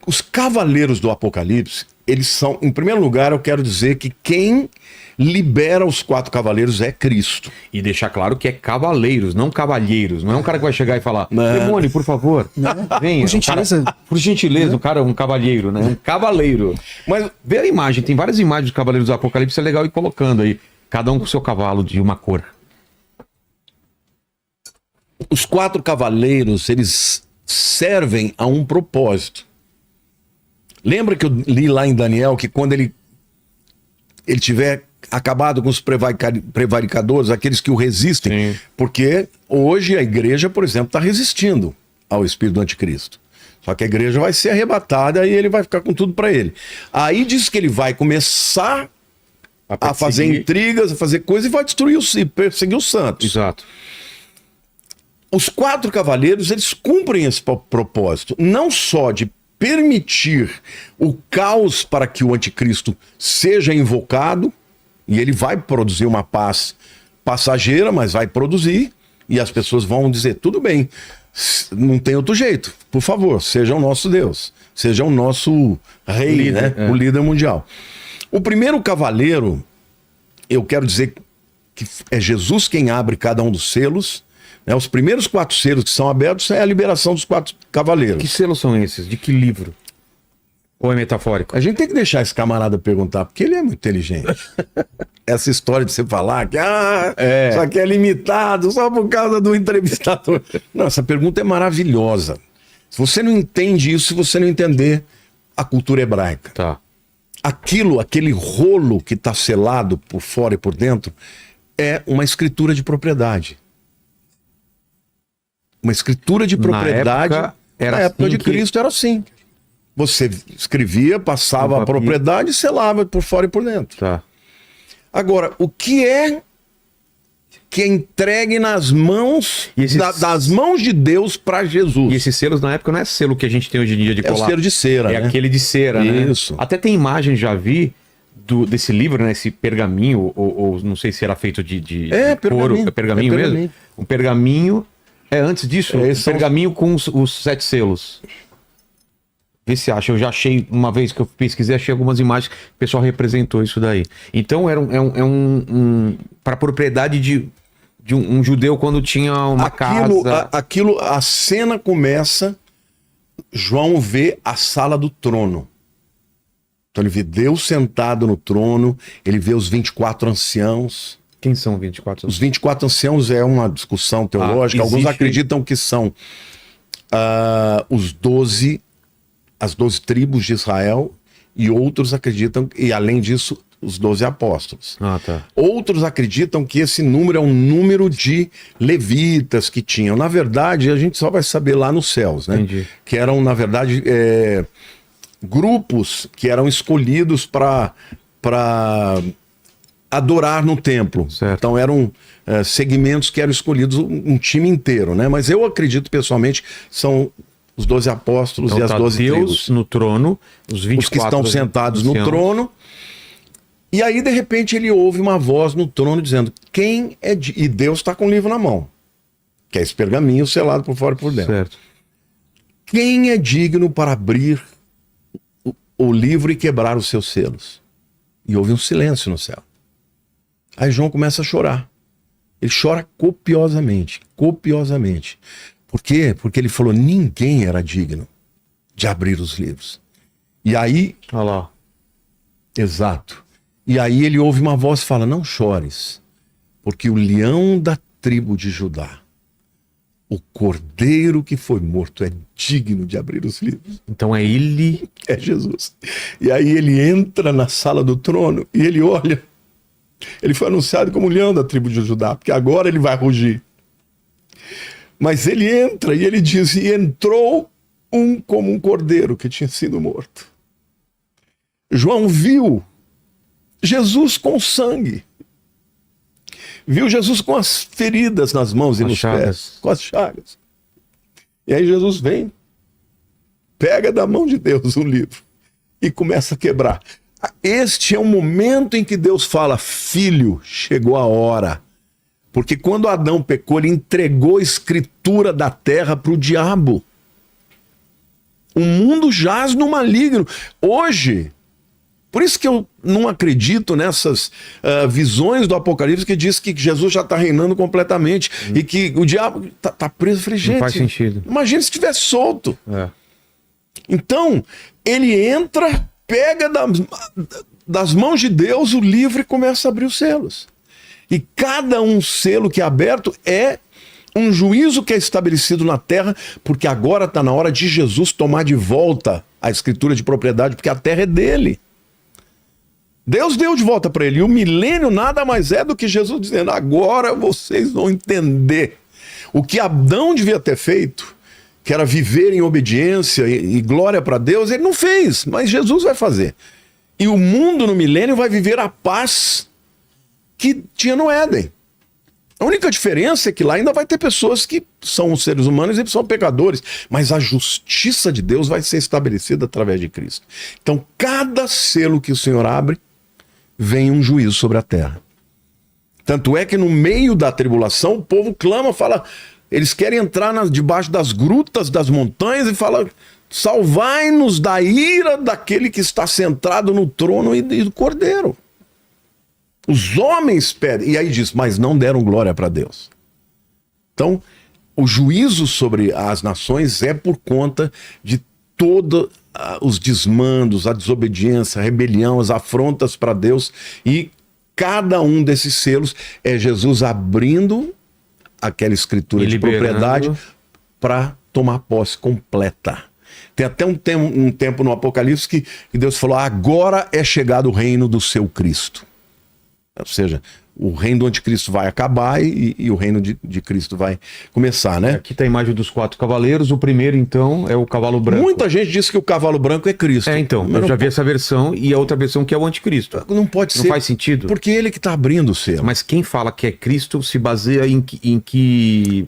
Os cavaleiros do Apocalipse, eles são, em primeiro lugar, eu quero dizer que quem libera os 4 cavaleiros é Cristo. E deixar claro que é cavaleiros, não cavalheiros. Não é um cara que vai chegar e falar, Não. demônio, por favor, venha. Por gentileza. Por gentileza, o cara é um cavalheiro, né? Um cavaleiro. Mas Vê a imagem, tem várias imagens dos cavaleiros do Apocalipse, é legal ir colocando aí. Cada um com seu cavalo de uma cor. os 4 cavaleiros, eles servem a um propósito. Lembra que eu li lá em Daniel que quando ele tiver acabado com os prevaricadores, aqueles que o resistem, Sim. porque hoje a igreja, por exemplo, está resistindo ao espírito do anticristo. Só que a igreja vai ser arrebatada e ele vai ficar com tudo para ele. Aí diz que ele vai começar a fazer intrigas, a fazer coisas e vai destruir e perseguir os santos. Exato. Os 4 cavaleiros, eles cumprem esse propósito, não só de permitir o caos para que o anticristo seja invocado, e ele vai produzir uma paz passageira, mas vai produzir, e as pessoas vão dizer, tudo bem, não tem outro jeito, por favor, seja o nosso Deus, seja o nosso rei, líder, né? O líder mundial. O primeiro cavaleiro, eu quero dizer que é Jesus quem abre cada um dos selos, né? Os primeiros 4 selos que são abertos é a liberação dos 4 cavaleiros. Que selos são esses? De que livro? Ou é metafórico? A gente tem que deixar esse camarada perguntar, porque ele é muito inteligente. Essa história de você falar que isso aqui é limitado só por causa do entrevistador. Não, essa pergunta é maravilhosa. Se você não entende isso, se você não entender a cultura hebraica. Tá. Aquele rolo que está selado por fora e por dentro, é uma escritura de propriedade. Uma escritura de propriedade. Na época assim de Cristo era assim. Você escrevia, passava a propriedade e selava por fora e por dentro. Tá. Agora, o que é entregue nas mãos, das mãos de Deus para Jesus? E esses selos na época não é selo que a gente tem hoje em dia de colar. É o selo de cera, É né? aquele de cera, Isso. né? Até tem imagem, já vi, desse livro, né? Esse pergaminho, ou não sei se era feito de couro. É pergaminho mesmo? Um pergaminho. Antes disso, um pergaminho com os 7 selos. Vê se acha. Eu já achei, uma vez que eu pesquisei, achei algumas imagens que o pessoal representou isso daí. Então, para propriedade de um judeu quando tinha uma casa. A cena começa, João vê a sala do trono. Então ele vê Deus sentado no trono, ele vê os 24 anciãos. Quem são 24 anciãos? Os 24 anciãos é uma discussão teológica. Alguns acreditam que são as 12 tribos de Israel, e outros acreditam, e além disso, os 12 apóstolos. Tá. Outros acreditam que esse número é um número de levitas que tinham. Na verdade, a gente só vai saber lá nos céus, né? Entendi. Que eram, na verdade, grupos que eram escolhidos para adorar no templo. Certo. Então eram segmentos que eram escolhidos um time inteiro, né? Mas eu acredito pessoalmente são os 12 apóstolos e as 12 Deus tribos. no trono, os 24 os que estão sentados no anciãos. trono. E aí, de repente, ele ouve uma voz no trono dizendo, quem é... E Deus está com o livro na mão, que é esse pergaminho selado por fora e por dentro. Certo. Quem é digno para abrir o livro e quebrar os seus selos? E houve um silêncio no céu. Aí João começa a chorar. Ele chora copiosamente, copiosamente. Por quê? Porque ele falou, ninguém era digno de abrir os livros. E aí... Olha lá. Exato. E aí ele ouve uma voz e fala, não chores, porque o leão da tribo de Judá, o cordeiro que foi morto, é digno de abrir os livros. Então é ele... É Jesus. E aí ele entra na sala do trono e ele olha. Ele foi anunciado como o leão da tribo de Judá, porque agora ele vai rugir. Mas ele entra e ele diz, e entrou como um cordeiro que tinha sido morto. João viu Jesus com sangue. Viu Jesus com as feridas nas mãos e nos pés. Com as chagas. E aí Jesus vem, pega da mão de Deus o livro e começa a quebrar. Este é o momento em que Deus fala, filho, chegou a hora. Porque quando Adão pecou, ele entregou a escritura da terra para o diabo. O mundo jaz no maligno. Hoje, por isso que eu não acredito nessas visões do Apocalipse que diz que Jesus já está reinando completamente e que o diabo está preso. Eu falei, gente, não faz sentido. Imagina se estivesse solto. Então, ele entra, pega das mãos de Deus o livro e começa a abrir os selos. E cada um selo que é aberto é um juízo que é estabelecido na terra, porque agora está na hora de Jesus tomar de volta a escritura de propriedade, porque a terra é dele. Deus deu de volta para ele. E o milênio nada mais é do que Jesus dizendo, agora vocês vão entender o que Adão devia ter feito, que era viver em obediência e glória para Deus. Ele não fez, mas Jesus vai fazer. E o mundo no milênio vai viver a paz que tinha no Éden. A única diferença é que lá ainda vai ter pessoas que são seres humanos e são pecadores, mas a justiça de Deus vai ser estabelecida através de Cristo. Então, cada selo que o Senhor abre, vem um juízo sobre a terra. Tanto é que no meio da tribulação, o povo clama, fala, eles querem entrar debaixo das grutas, das montanhas e fala, salvai-nos da ira daquele que está sentado no trono e do Cordeiro. Os homens pedem, e aí diz, mas não deram glória para Deus. Então, o juízo sobre as nações é por conta de todos os desmandos, a desobediência, a rebelião, as afrontas para Deus, e cada um desses selos é Jesus abrindo aquela escritura de propriedade para tomar posse completa. Tem até um tempo no Apocalipse que Deus falou, agora é chegado o reino do seu Cristo. Ou seja, o reino do anticristo vai acabar e o reino de Cristo vai começar, né? Aqui está a imagem dos 4 cavaleiros. O primeiro, então, é o cavalo branco. Muita gente diz que o cavalo branco é Cristo. Então, eu já vi essa versão e a outra versão que é o anticristo. Não pode ser. Não faz sentido? Porque ele que está abrindo o selo. Mas quem fala que é Cristo se baseia em que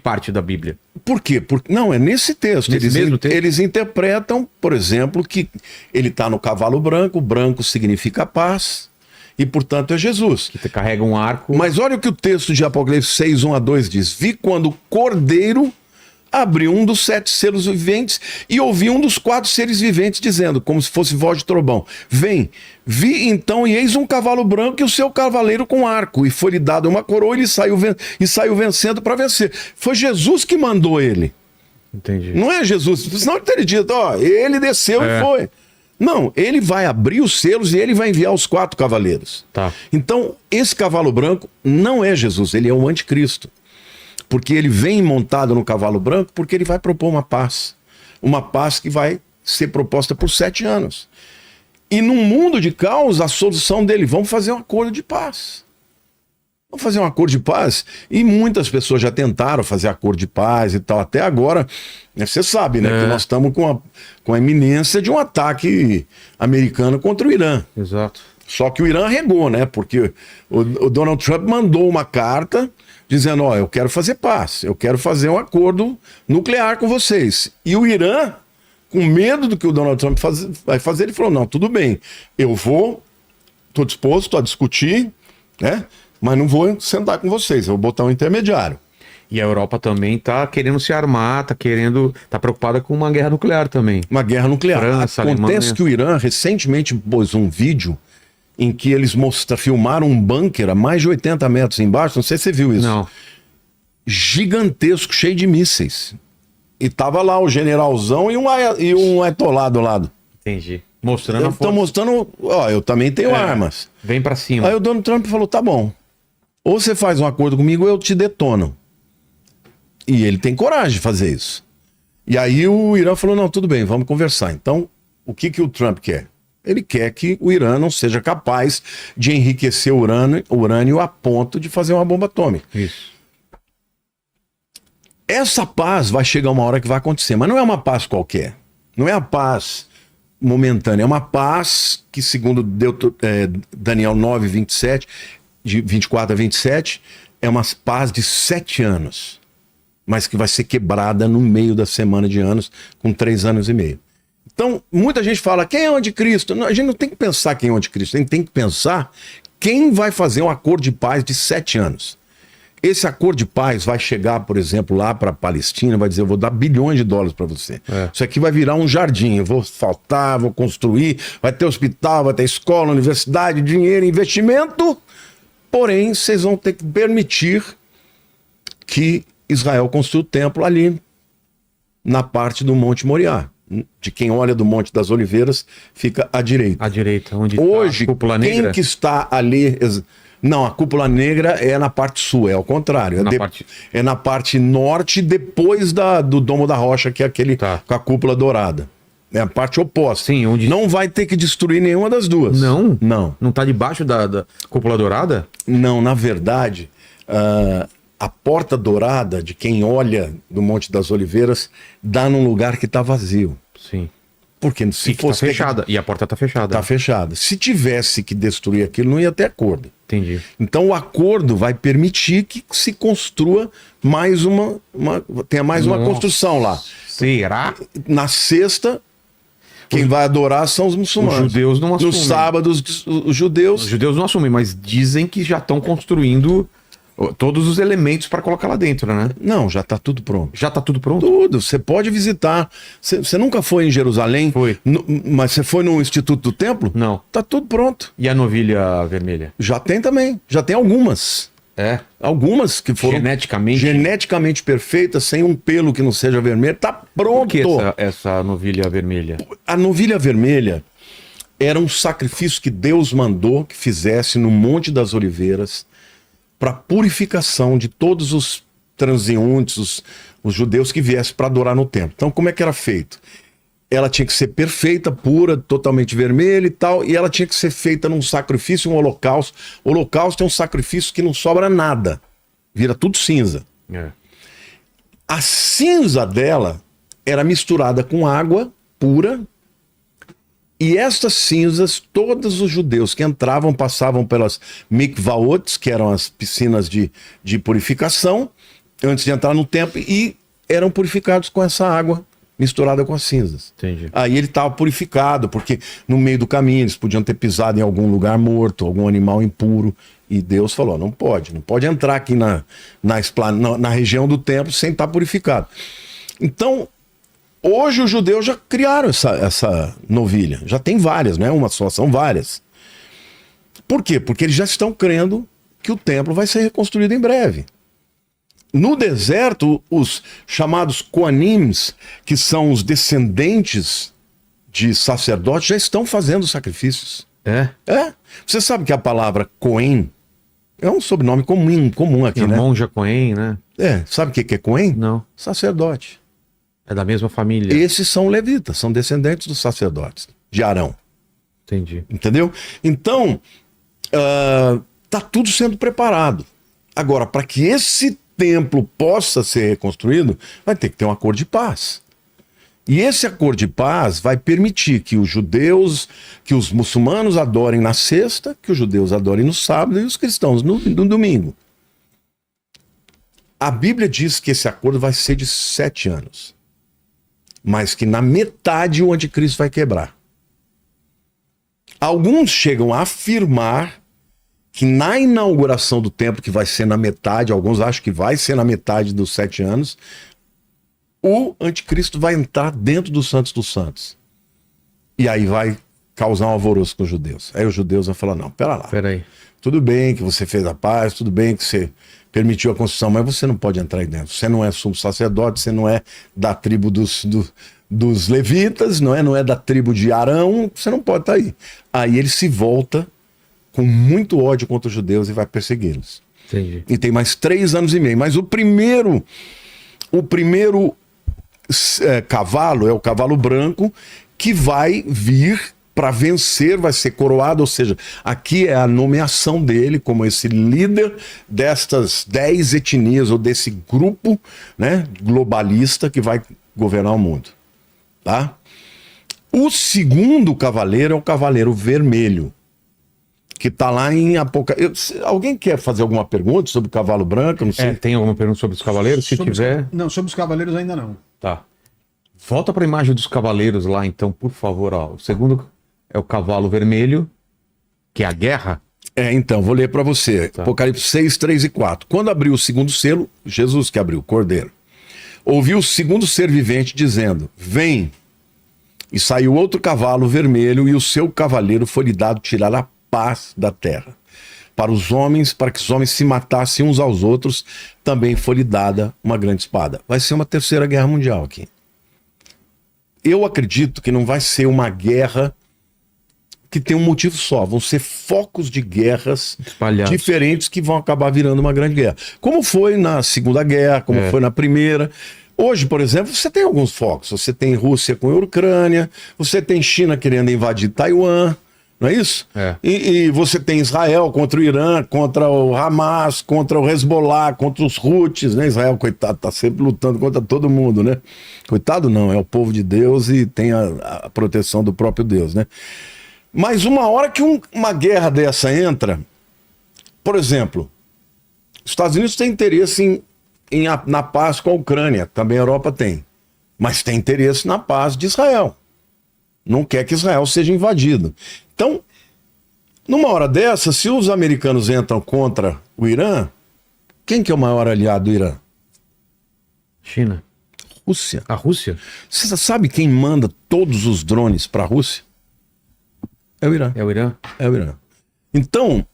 parte da Bíblia? Por quê? Não, é nesse texto. Mesmo texto? Eles interpretam, por exemplo, que ele está no cavalo branco, branco significa paz. E, portanto, é Jesus. Que carrega um arco. Mas olha o que o texto de Apocalipse 6, 1-2 diz. Vi quando o Cordeiro abriu um dos 7 selos viventes e ouvi um dos 4 seres viventes dizendo, como se fosse voz de trovão, vem. Vi então e eis um cavalo branco e o seu cavaleiro com arco. E foi-lhe dado uma coroa e ele saiu vencendo para vencer. Foi Jesus que mandou ele. Entendi. Não é Jesus. Senão ele teria dito, ele desceu e foi. Não, ele vai abrir os selos e ele vai enviar os 4 cavaleiros. Tá. Então, esse cavalo branco não é Jesus, ele é o anticristo. Porque ele vem montado no cavalo branco porque ele vai propor uma paz. Uma paz que vai ser proposta por 7 anos. E num mundo de caos, a solução dele, vamos fazer um acordo de paz. Vamos fazer um acordo de paz. E muitas pessoas já tentaram fazer acordo de paz e tal. Até agora, você sabe, né? Que nós estamos com a iminência de um ataque americano contra o Irã. Exato. Só que o Irã regou, né? Porque o Donald Trump mandou uma carta dizendo, eu quero fazer paz. Eu quero fazer um acordo nuclear com vocês. E o Irã, com medo do que o Donald Trump vai fazer, ele falou, não, tudo bem. Estou disposto a discutir, né? Mas não vou sentar com vocês, eu vou botar um intermediário. E a Europa também está querendo se armar, está preocupada com uma guerra nuclear também. Uma guerra nuclear. França, Acontece Alemanha. que o Irã recentemente pôs um vídeo em que eles filmaram um bunker a mais de 80 metros embaixo, não sei se você viu isso. Não. Gigantesco, cheio de mísseis. E tava lá o generalzão e um ayatollah do lado. Entendi. Mostrando Estão mostrando, eu também tenho armas. Vem pra cima. Aí o Donald Trump falou, tá bom. Ou você faz um acordo comigo ou eu te detono. E ele tem coragem de fazer isso. E aí o Irã falou, não, tudo bem, vamos conversar. Então, o que o Trump quer? Ele quer que o Irã não seja capaz de enriquecer o urânio a ponto de fazer uma bomba atômica. Isso. Essa paz vai chegar uma hora que vai acontecer, mas não é uma paz qualquer. Não é a paz momentânea, é uma paz que, segundo Daniel 9, 27, de 24 a 27, é uma paz de 7 anos, mas que vai ser quebrada no meio da semana de anos, com 3 anos e meio. Então, muita gente fala, quem é o anticristo? Não, a gente não tem que pensar quem é o anticristo, a gente tem que pensar quem vai fazer um acordo de paz de 7 anos. Esse acordo de paz vai chegar, por exemplo, lá para a Palestina, vai dizer, eu vou dar bilhões de dólares para você. Isso aqui vai virar um jardim, eu vou asfaltar, vou construir, vai ter hospital, vai ter escola, universidade, dinheiro, investimento, porém, vocês vão ter que permitir que Israel construa o templo ali na parte do Monte Moriá. De quem olha do Monte das Oliveiras, fica à direita. À direita, onde hoje, tá a Cúpula Negra? Quem que está ali... Não, a Cúpula Negra é na parte sul, é ao contrário. É na parte norte, depois do Domo da Rocha, que é aquele com a cúpula dourada. É a parte oposta. Sim, onde... Não vai ter que destruir nenhuma das duas. Não? Não. Não está debaixo da Cúpula Dourada? Não, na verdade... a porta dourada de quem olha do Monte das Oliveiras dá num lugar que está vazio. Sim. Porque se fosse tá fechada. E a porta está fechada. Está fechada. Se tivesse que destruir aquilo, não ia ter acordo. Entendi. Então o acordo vai permitir que se construa mais tenha mais uma construção lá. Será? Na sexta, quem vai adorar são os muçulmanos. Os judeus não assumem. Nos sábados, os judeus... Os judeus não assumem, mas dizem que já estão construindo... todos os elementos para colocar lá dentro, né? Não, já está tudo pronto. Já está tudo pronto? Tudo. Você pode visitar. Você nunca foi em Jerusalém? Foi. Mas você foi no Instituto do Templo? Não. Tá tudo pronto. E a novilha vermelha? Já tem também. Já tem algumas. É? Algumas que foram... Geneticamente perfeitas, sem um pelo que não seja vermelho. Tá pronto. Por que essa novilha vermelha? A novilha vermelha era um sacrifício que Deus mandou que fizesse no Monte das Oliveiras para purificação de todos os transeuntes, os judeus que viessem para adorar no templo. Então, como é que era feito? Ela tinha que ser perfeita, pura, totalmente vermelha e tal, e ela tinha que ser feita num sacrifício, um holocausto. O holocausto é um sacrifício que não sobra nada, vira tudo cinza. É. A cinza dela era misturada com água pura, e estas cinzas, todos os judeus que entravam, passavam pelas mikvaot, que eram as piscinas de purificação, antes de entrar no templo, e eram purificados com essa água misturada com as cinzas. Entendi. Aí ele estava purificado, porque no meio do caminho eles podiam ter pisado em algum lugar morto, algum animal impuro, e Deus falou, não pode entrar aqui na região do templo sem estar purificado. Então, hoje os judeus já criaram essa novilha. Já tem várias, não é uma só, são várias. Por quê? Porque eles já estão crendo que o templo vai ser reconstruído em breve. No deserto, os chamados Koanims, que são os descendentes de sacerdotes, já estão fazendo sacrifícios. É? É. Você sabe que a palavra Cohen é um sobrenome comum aqui, né? Monja Cohen, né? É. Sabe o que é Cohen? Não. Sacerdote. É da mesma família. Esses são levitas, são descendentes dos sacerdotes, de Arão. Entendi. Entendeu? Então, tá tudo sendo preparado. Agora, para que esse templo possa ser reconstruído, vai ter que ter um acordo de paz. E esse acordo de paz vai permitir que os judeus, que os muçulmanos adorem na sexta, que os judeus adorem no sábado e os cristãos no domingo. A Bíblia diz que esse acordo vai ser de 7 anos. Mas que na metade o anticristo vai quebrar. Alguns chegam a afirmar que na inauguração do templo, que vai ser na metade, alguns acham que vai ser na metade dos 7 anos, o anticristo vai entrar dentro dos santos dos santos. E aí vai causar um alvoroço com os judeus. Aí os judeus vão falar, não, pera lá. Peraí. Tudo bem que você fez a paz, tudo bem que você permitiu a construção, mas você não pode entrar aí dentro. Você não é sumo sacerdote, você não é da tribo dos levitas, não é da tribo de Arão, você não pode estar aí. Aí ele se volta com muito ódio contra os judeus e vai persegui-los. Entendi. E tem mais 3 anos e meio. Mas o primeiro cavalo é o cavalo branco, que vai vir para vencer, vai ser coroado, ou seja, aqui é a nomeação dele como esse líder destas 10 etnias, ou desse grupo, né, globalista que vai governar o mundo. Tá? O segundo cavaleiro é o cavaleiro vermelho, que está lá em Apocalipse. Alguém quer fazer alguma pergunta sobre o cavalo branco? Não sei. Tem alguma pergunta sobre os cavaleiros? Se tiver... Não, sobre os cavaleiros ainda não. Tá. Volta para a imagem dos cavaleiros lá, então, por favor. Ó. O segundo é o cavalo vermelho, que é a guerra. Então, vou ler para você. Tá. Apocalipse 6, 3 e 4. Quando abriu o segundo selo, Jesus que abriu, Cordeiro, ouviu o segundo ser vivente dizendo, vem. E saiu outro cavalo vermelho, e o seu cavaleiro foi-lhe dado tirar a paz da terra. Para os homens, para que os homens se matassem uns aos outros, também foi-lhe dada uma grande espada. Vai ser uma terceira guerra mundial aqui. Eu acredito que não vai ser uma guerra que tem um motivo só. Vão ser focos de guerras espalhados, diferentes, que vão acabar virando uma grande guerra. Como foi na Segunda Guerra, como foi na Primeira. Hoje, por exemplo, você tem alguns focos. Você tem Rússia com a Ucrânia, você tem China querendo invadir Taiwan, não é isso? E você tem Israel contra o Irã, contra o Hamas, contra o Hezbollah, contra os Houthis, né? Israel, coitado, tá sempre lutando contra todo mundo, né? Coitado não, é o povo de Deus e tem a proteção do próprio Deus, né? Mas uma hora que uma guerra dessa entra, por exemplo, os Estados Unidos têm interesse na paz com a Ucrânia, também a Europa tem, mas tem interesse na paz de Israel. Não quer que Israel seja invadido. Então, numa hora dessa, se os americanos entram contra o Irã, quem que é o maior aliado do Irã? China. Rússia. A Rússia? Você sabe quem manda todos os drones para a Rússia? É o Irã. É o Irã? É o Irã. Então,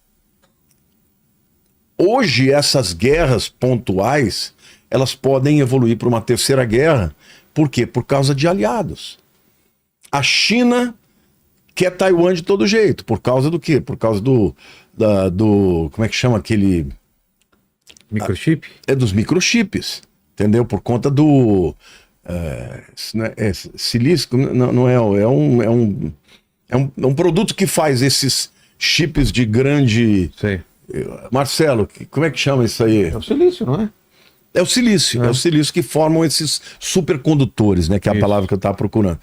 hoje essas guerras pontuais, elas podem evoluir para uma terceira guerra. Por quê? Por causa de aliados. A China quer Taiwan de todo jeito. Por causa do quê? Por causa do como é que chama aquele... Microchip? Dos microchips. Entendeu? Por conta do... silício, não é... É um produto que faz esses chips de grande... Sei. Marcelo, como é que chama isso aí? É o silício, não é? É o silício. É o silício que formam esses supercondutores, né? Que é a palavra que eu estava procurando.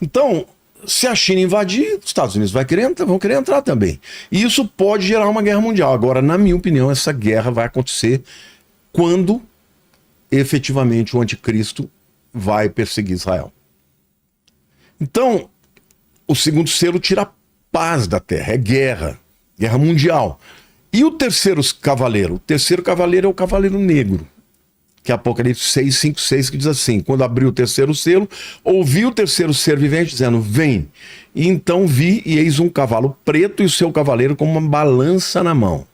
Então, se a China invadir, os Estados Unidos vão querer entrar também. E isso pode gerar uma guerra mundial. Agora, na minha opinião, essa guerra vai acontecer quando efetivamente o anticristo vai perseguir Israel. Então, o segundo selo tira a paz da terra, é guerra mundial. E o terceiro cavaleiro? O terceiro cavaleiro é o cavaleiro negro, que é Apocalipse 6, 5, 6, que diz assim, quando abriu o terceiro selo, ouvi o terceiro ser vivente dizendo, vem. E então vi, e eis um cavalo preto e o seu cavaleiro com uma balança na mão.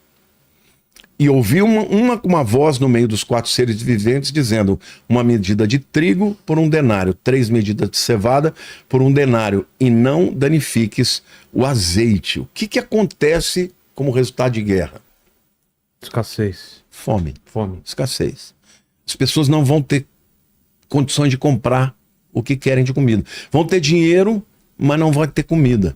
E ouvi uma voz no meio dos 4 seres viventes dizendo, uma medida de trigo por 1 denário, 3 medidas de cevada por 1 denário, e não danifiques o azeite. O que acontece como resultado de guerra? Escassez. Fome. Escassez. As pessoas não vão ter condições de comprar o que querem de comida. Vão ter dinheiro, mas não vão ter comida.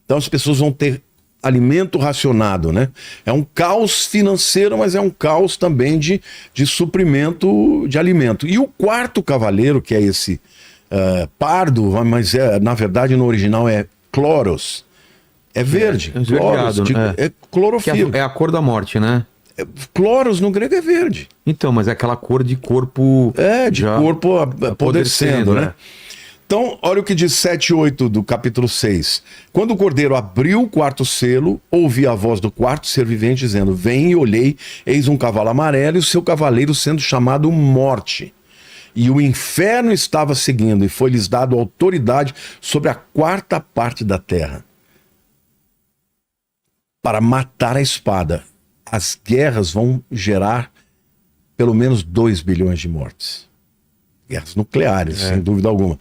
Então as pessoas vão ter alimento racionado, né? É um caos financeiro, mas é um caos também de suprimento de alimento. E o quarto cavaleiro, que é esse pardo, mas na verdade no original é chloros, é verde. Chloros, é clorofila. É a cor da morte, né? Chloros no grego é verde. Então, mas é aquela cor de corpo... corpo apodrecendo, né? Então, olha o que diz 7 e 8 do capítulo 6. Quando o cordeiro abriu o quarto selo, ouvi a voz do quarto ser vivente dizendo, vem, e olhei, eis um cavalo amarelo e o seu cavaleiro sendo chamado Morte. E o inferno estava seguindo, e foi-lhes dado autoridade sobre a 4ª parte da terra, para matar a espada. As guerras vão gerar pelo menos 2 bilhões de mortes. Guerras nucleares, sem dúvida alguma.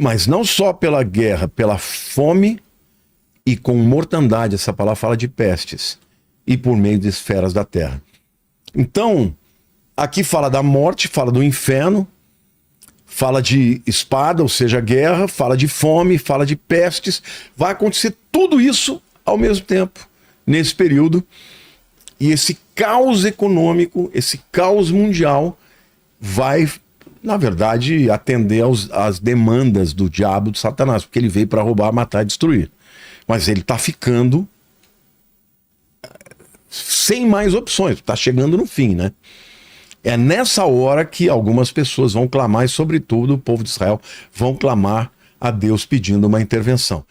Mas não só pela guerra, pela fome e com mortandade, essa palavra fala de pestes, e por meio de esferas da terra. Então, aqui fala da morte, fala do inferno, fala de espada, ou seja, guerra, fala de fome, fala de pestes. Vai acontecer tudo isso ao mesmo tempo, nesse período. E esse caos econômico, esse caos mundial vai, na verdade, atender às demandas do diabo, de Satanás, porque ele veio para roubar, matar e destruir. Mas ele está ficando sem mais opções, está chegando no fim, né? É nessa hora que algumas pessoas vão clamar, e sobretudo o povo de Israel vão clamar a Deus pedindo uma intervenção.